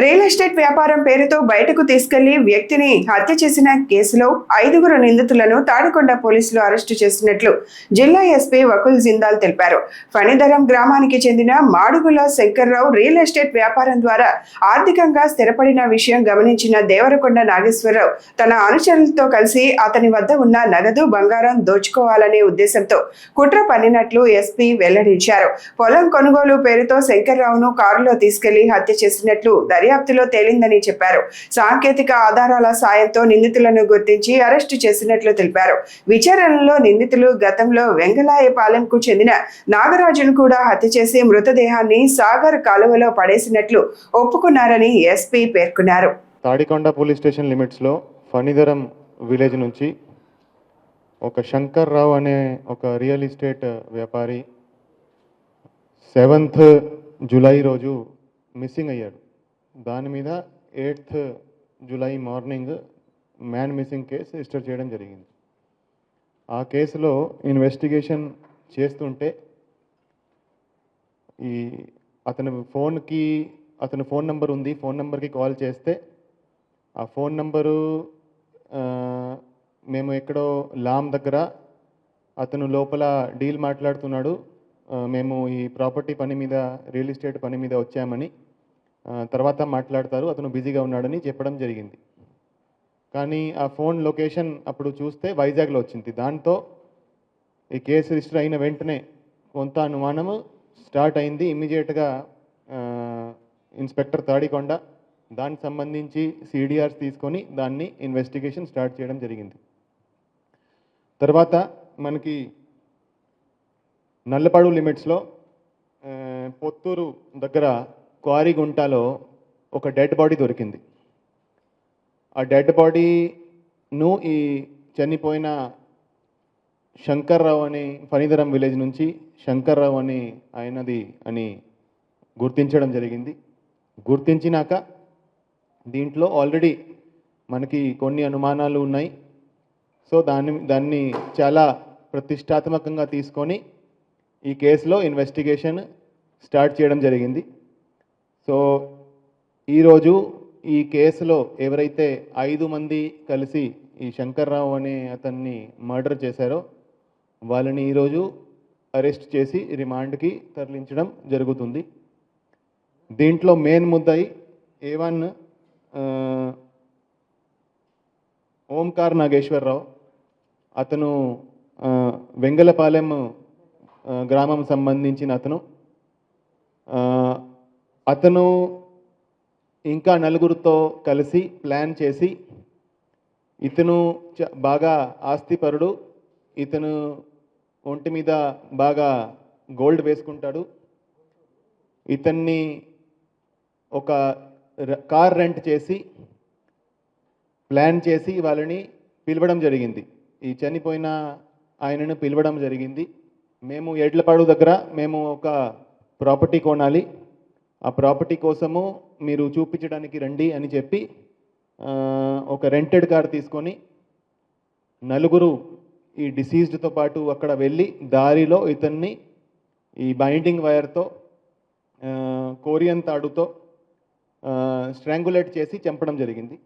Real estate వ్యాపారం పేరుతో బయటకు తీసుకెళ్లి వ్యక్తిని హత్య చేసిన కేసులో 5గురు నిందితులను తాడికొండ పోలీసులు అరెస్టు చేసినట్లు జిల్లా ఎస్పీ వకుల్ జిందాల్ తెలిపారు. ఫణిధరం గ్రామానికి చెందిన మాడుగుల శంకర్రావు రియల్ ఎస్టేట్ వ్యాపారం ద్వారా ఆర్థికంగా స్థిరపడిన విషయం గమనించిన దేవరకొండ నాగేశ్వరరావు తన అనుచరులతో కలిసి అతని వద్ద ఉన్న నగదు బంగారం దోచుకోవాలనే ఉద్దేశంతో కుట్ర పన్నినట్లు ఎస్పీ వెల్లడించారు. పొలం కొనుగోలు పేరుతో శంకర్రావును కారులో తీసుకెళ్లి హత్య చేసినట్లు దర్యాప్తులో తేలిందని చెప్పారు. సాంకేతిక ఆధారాల సాయంతో నిందితులను గుర్తించి అరెస్టు చేసినట్లు తెలిపారు. విచారణలో నిందితులు గతంలో వెంగళాయపాలెంకు చెందిన నాగరాజును కూడా హత్య చేసి మృతదేహాన్ని సాగర్ కాలువలో పడేసినట్లు ఒప్పుకున్నారని ఎస్పీ పేర్కొన్నారు. తాడికొండ పోలీస్ స్టేషన్ లిమిట్స్లో ఫణిధరం విలేజ్ నుంచి ఒక శంకర్ రావు అనే ఒక రియల్ ఎస్టేట్ వ్యాపారి 7th జూలై రోజు మిస్సింగ్ అయ్యాడు. దాని మీద 8th July morning man missing case register చేయడం జరిగింది. ఆ కేసులో ఇన్వెస్టిగేషన్ చేస్తుంటే అతని ఫోన్ నెంబర్ ఉంది. ఫోన్ నెంబర్కి కాల్ చేస్తే ఆ ఫోన్ నెంబరు మేము ఎక్కడో లామ్ దగ్గర అతను లోపల డీల్ మాట్లాడుతున్నాడు, మేము ఈ ప్రాపర్టీ పని మీద రియల్ ఎస్టేట్ పని మీద వచ్చామని తర్వాత మాట్లాడతారు, అతను బిజీగా ఉన్నాడని చెప్పడం జరిగింది. కానీ ఆ ఫోన్ లొకేషన్ అప్పుడు చూస్తే వైజాగ్లో వచ్చింది. దాంతో ఈ కేసు రిజిస్టర్ అయిన వెంటనే కొంత అనుమానము స్టార్ట్ అయింది. ఇమ్మీడియట్గా ఇన్స్పెక్టర్ తాడికొండ దానికి సంబంధించి సిడిఆర్స్ తీసుకొని దాన్ని ఇన్వెస్టిగేషన్ స్టార్ట్ చేయడం జరిగింది. తర్వాత మనకి నల్లపాడు లిమిట్స్లో పొత్తూరు దగ్గర క్వారీగుంటలో ఒక డెడ్ బాడీ దొరికింది. ఆ డెడ్ బాడీను ఈ చనిపోయిన శంకర్రావు అని ఫణిధరం విలేజ్ నుంచి శంకర్రావు అని ఆయనది అని గుర్తించడం జరిగింది. గుర్తించినాక దీంట్లో ఆల్రెడీ మనకి కొన్ని అనుమానాలు ఉన్నాయి. సో దాన్ని చాలా ప్రతిష్టాత్మకంగా తీసుకొని ఈ కేసులో ఇన్వెస్టిగేషన్ స్టార్ట్ చేయడం జరిగింది. సో ఈరోజు ఈ కేసులో ఎవరైతే 5 మంది కలిసి ఈ శంకర్రావు అనే అతన్ని మర్డర్ చేశారో వాళ్ళని ఈరోజు అరెస్ట్ చేసి రిమాండ్కి తరలించడం జరుగుతుంది. దీంట్లో మెయిన్ ముద్దాయి A1 ఓంకార్ నాగేశ్వరరావు. అతను వెంగళపాలెం గ్రామం సంబంధించిన అతను ఇంకా 4గురితో కలిసి ప్లాన్ చేసి ఇతను బాగా ఆస్తిపరుడు, ఇతను ఒంటి మీద బాగా గోల్డ్ వేసుకుంటాడు. ఇతన్ని ఒక కార్ రెంట్ చేసి ప్లాన్ చేసి వాళ్ళని పిలవడం జరిగింది. ఈ చనిపోయిన ఆయనను పిలవడం జరిగింది. మేము ఎడ్లపాడు దగ్గర మేము ఒక ప్రాపర్టీ కొనాలి, ఆ ప్రాపర్టీ కోసము మీరు చూపించడానికి రండి అని చెప్పి ఒక రెంటెడ్ కార్ తీసుకొని 4గురు ఈ డిసీజ్డ్తో పాటు అక్కడ వెళ్ళి దారిలో ఇతన్ని ఈ బైండింగ్ వైర్తో కోరియన్ తాడుతో స్ట్రాంగులేట్ చేసి చంపడం జరిగింది.